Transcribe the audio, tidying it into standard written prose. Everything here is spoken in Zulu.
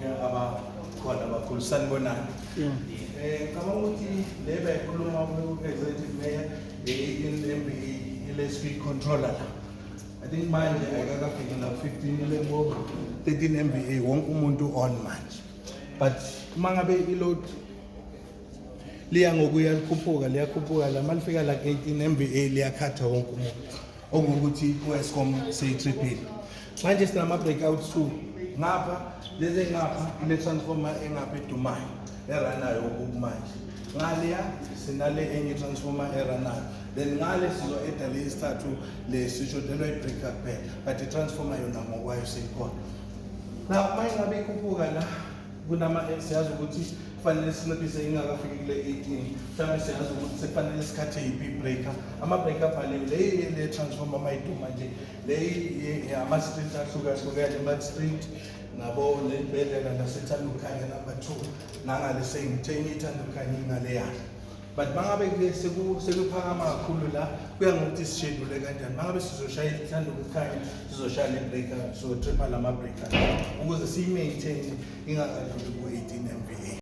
bonke abakhona abakhulu sanibonani. Ngicabanga ukuthi le bekhuluma ku-executive mayor i-18 ile speed controller la. I think manje akakafiki na 15 ile ngo 13 MVA wonke umuntu on manje. But mangabe i-load liya ngokuya liyakhuphuka la malifika la 18 MVA liyakhatha wonke umuntu. Okungukuthi uEskom seyitriphile. Manje sinama breakouts too. Ngapha lezi ngapha ile transformer engapha edumayo eranayo okumanje. Ngaliya sinale enye transformer eranayo. Then ngale sizo edale isithathu le sishodelwa ibreaker kuphela. But i-transformer yona ngokwayo seyikhona. Now manje ngabe ikhuphuka la kunama siyazi ukuthi kufanele sinciphise ingakafiki kule 18. Mhlawumbe siyazi ukuthi sekufanele sikhathe yiphi breaker. Ama breaker abhaliwe le transformer mayiduma nje. Le ama street ahlukahlukene ama street nabo lebhedlela lasethanda ukukhanya number 2 nangale sengithenye ithanda ukukhanya ingale yakhe. But mangabe ke sekuphakama kakhulu la kuya ngokuthi sishedule kanjani. Mangabe sizoshaya ithanda ukukhanya sizoshaya le breaker so triple ama breaker ukuze siyi maintain ingakadluli ku 18 MVA.